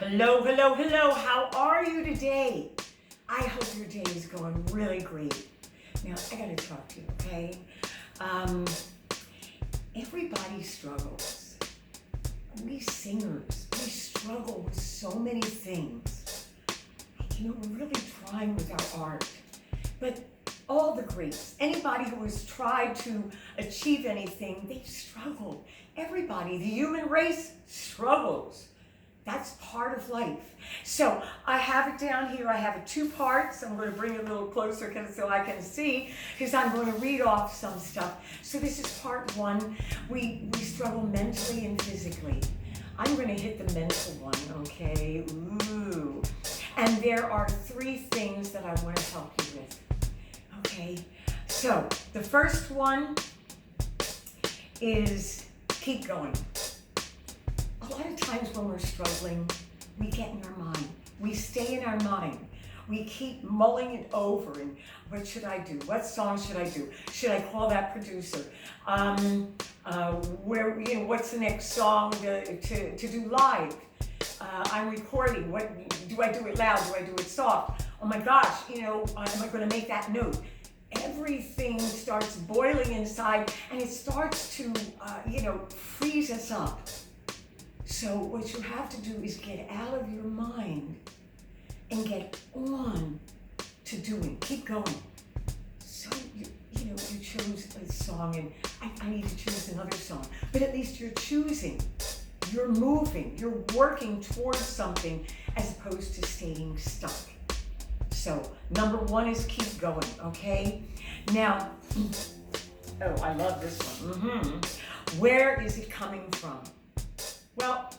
Hello, hello, hello. How are you today? I hope your day is going really great. Now, I got to talk to you, okay? Um, Everybody struggles. We singers, we struggle with so many things. We're really trying with our art. But all the greats, anybody who has tried to achieve anything, they've struggled. Everybody, the human race struggles. That's part of life. So I have it down here. I have it two parts. I'm going to bring it a little closer so I can see, because I'm going to read off some stuff. So this is part one. We struggle mentally and physically. I'm going to hit the mental one, okay? Ooh. And there are three things that I want to help you with, okay? So the first one is keep going. A lot of times when we're struggling, we get in our mind. We stay in our mind. We keep mulling it over and what should I do? What song should I do? Should I call that producer? What's the next song to do live? I'm recording. What do I do it loud? Do I do it soft? Oh my gosh, am I going to make that note? Everything starts boiling inside and it starts to, freeze us up. So what you have to do is get out of your mind and get on to doing. Keep going. So you chose a song, and I need to choose another song. But at least you're choosing. You're moving. You're working towards something as opposed to staying stuck. So number one is keep going. Okay. Now, I love this one. Where is it coming from? Well,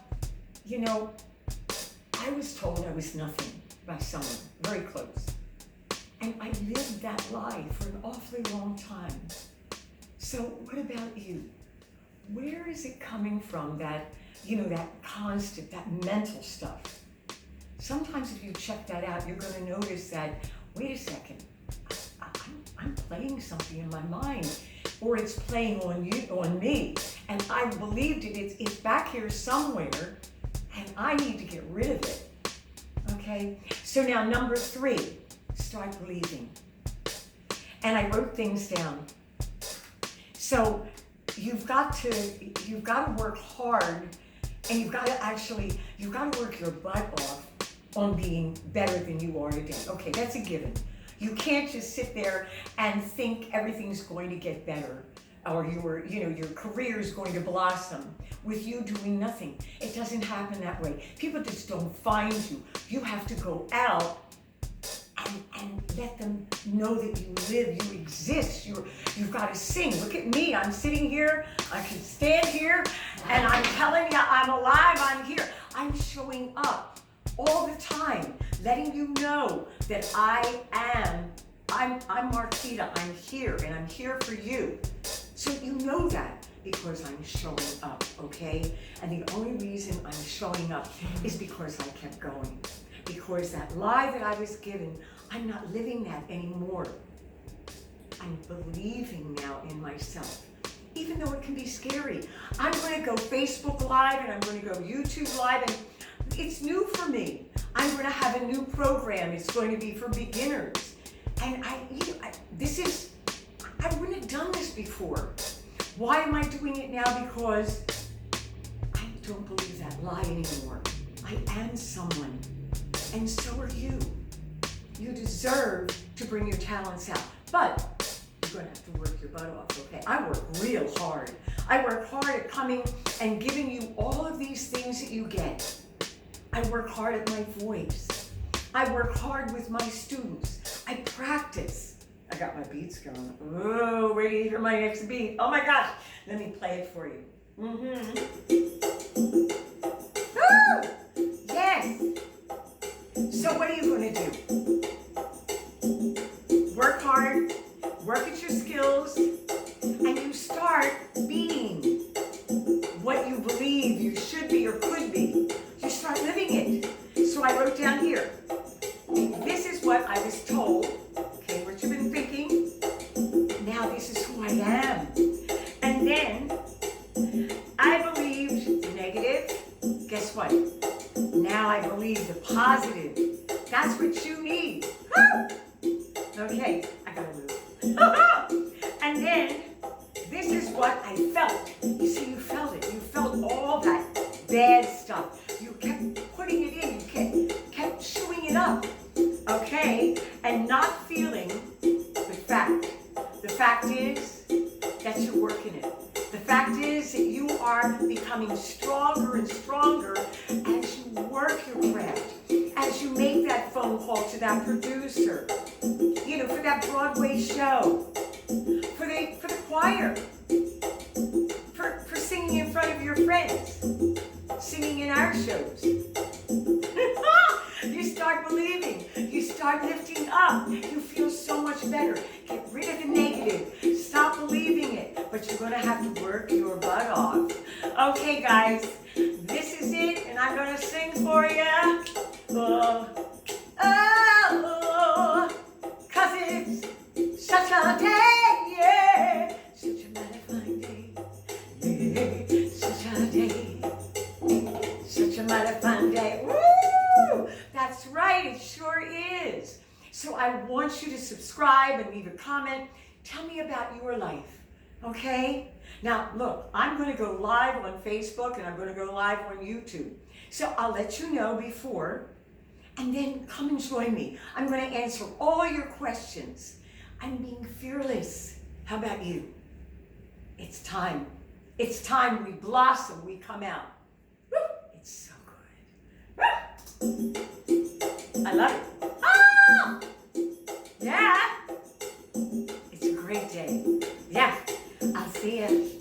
I was told I was nothing by someone very close. And I lived that lie for an awfully long time. So what about you? Where is it coming from, that constant, that mental stuff? Sometimes if you check that out, you're going to notice that, wait a second, I'm playing something in my mind. Or it's playing on me, and I believed it. It's back here somewhere, and I need to get rid of it. Okay. So now number three, start believing. And I wrote things down. So you've got to work hard, and you've got to work your butt off on being better than you are today. Okay, that's a given. You can't just sit there and think everything's going to get better, or your career is going to blossom with you doing nothing. It doesn't happen that way. People just don't find you. You have to go out and let them know that you live, you exist. You've got to sing. Look at me. I'm sitting here. I can stand here, and I'm telling you, I'm alive. I'm here. I'm showing up all the time, letting you know that I'm Marquita. I'm here, and I'm here for you. So you know that because I'm showing up, okay? And the only reason I'm showing up is because I kept going. Because that lie that I was given, I'm not living that anymore. I'm believing now in myself, even though it can be scary. I'm going to go Facebook Live, and I'm going to go YouTube Live, and it's new for me. I'm going to have a new program. It's going to be for beginners. And I wouldn't have done this before. Why am I doing it now? Because I don't believe that lie anymore. I am someone, and so are you. You deserve to bring your talents out, but you're going to have to work your butt off, okay? I work real hard. I work hard at coming and giving you all of these things that you get. I work hard at my voice. I work hard with my students. I practice. I got my beats going. Oh, ready to hear my next beat. Oh my gosh. Let me play it for you. Yes. So what are you going to do? Work hard, work at your skills, and you start being what you believe you should be or could be. You start living it. So I wrote down here, this is what I was told. Okay, what you've been thinking. Now this is who I am. And then I believed negative. Guess what? Now Now I believe the positive. That's what you need. Okay, I gotta move. And then, this is what I felt. You see, you felt it. You felt all that bad stuff. You kept putting it in. You kept chewing it up. Okay? And not feeling the fact. The fact is that you're working it. The fact is that you are becoming stronger and stronger as you work your craft, as you make that phone call to that producer, you know, for that Broadway show, for the choir, for singing in front of your friends, singing in our shows. You start believing, you start lifting up, you feel so much better. Get rid of the negative, stop believing it, but you're gonna have to work your butt off. Okay guys, this is it, and I'm gonna sing for you. Cause it's such a day, yeah, such a mighty fine day, yeah, such a day, such a mighty fine day, woo! That's right, it sure is. So I want you to subscribe and leave a comment. Tell me about your life, okay? Now, look, I'm going to go live on Facebook and I'm going to go live on YouTube. So I'll let you know before, and then come and join me. I'm going to answer all your questions. I'm being fearless. How about you? It's time. It's time we blossom, we come out. Woo! It's so good. Woo! I love it. Ah! Yeah. It's a great day. Yeah. I'll see you.